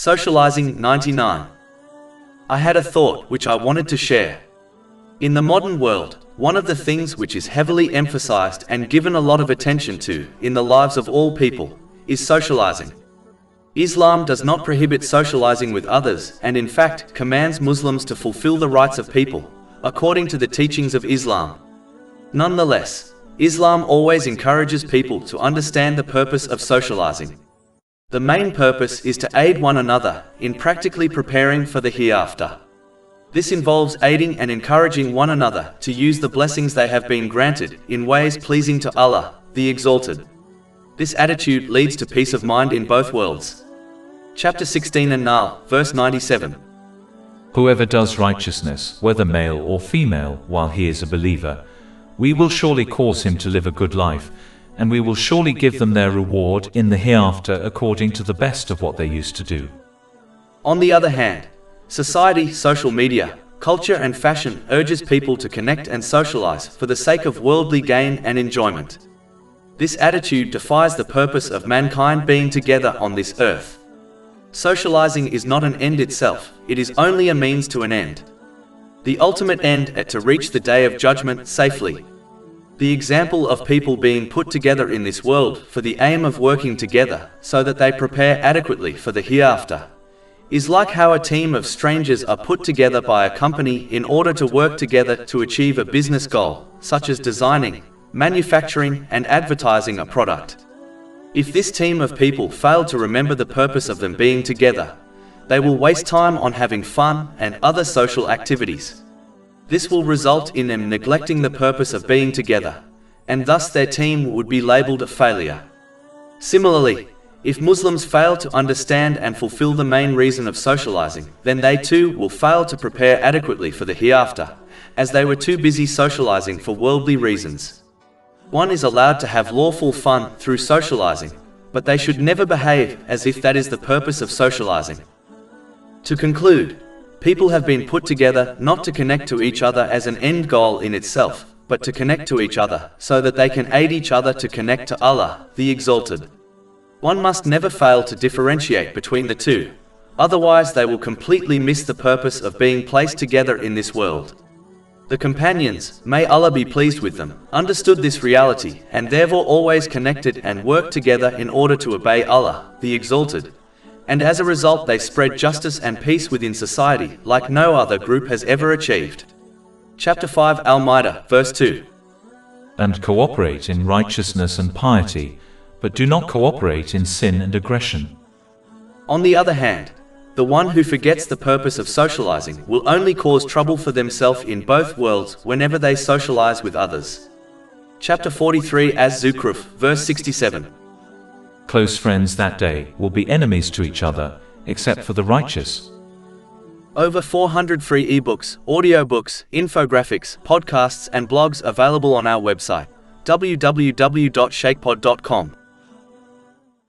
Socializing 99. I had a thought which I wanted to share. In the modern world, one of the things which is heavily emphasized and given a lot of attention to in the lives of all people is socializing. Islam does not prohibit socializing with others and in fact commands Muslims to fulfill the rights of people, according to the teachings of Islam. Nonetheless, Islam always encourages people to understand the purpose of socializing. The main purpose is to aid one another in practically preparing for the hereafter. This involves aiding and encouraging one another to use the blessings they have been granted in ways pleasing to Allah, the Exalted. This attitude leads to peace of mind in both worlds. Chapter 16 An-Nahl, verse 97. Whoever does righteousness, whether male or female, while he is a believer, we will surely cause him to live a good life, and we will surely give them their reward in the hereafter according to the best of what they used to do. On the other hand, society, social media, culture and fashion urges people to connect and socialize for the sake of worldly gain and enjoyment. This attitude defies the purpose of mankind being together on this earth. Socializing is not an end itself, it is only a means to an end. The ultimate end is to reach the day of judgment safely. The example of people being put together in this world for the aim of working together so that they prepare adequately for the hereafter is like how a team of strangers are put together by a company in order to work together to achieve a business goal, such as designing, manufacturing, and advertising a product. If this team of people fail to remember the purpose of them being together, they will waste time on having fun and other social activities. This will result in them neglecting the purpose of being together, and thus their team would be labeled a failure. Similarly, if Muslims fail to understand and fulfill the main reason of socializing, then they too will fail to prepare adequately for the hereafter, as they were too busy socializing for worldly reasons. One is allowed to have lawful fun through socializing, but they should never behave as if that is the purpose of socializing. To conclude, people have been put together not to connect to each other as an end goal in itself, but to connect to each other so that they can aid each other to connect to Allah, the Exalted. One must never fail to differentiate between the two, otherwise they will completely miss the purpose of being placed together in this world. The companions, may Allah be pleased with them, understood this reality and therefore always connected and worked together in order to obey Allah, the Exalted, and as a result they spread justice and peace within society like no other group has ever achieved. Chapter 5 Al-Ma'idah, verse 2. And cooperate in righteousness and piety, but do not cooperate in sin and aggression. On the other hand, the one who forgets the purpose of socializing will only cause trouble for themselves in both worlds whenever they socialize with others. Chapter 43 Az-Zukhruf, verse 67. Close friends that day will be enemies to each other, except for the righteous. Over 400 free ebooks, audiobooks, infographics, podcasts and blogs available on our website, www.shaykhpod.com.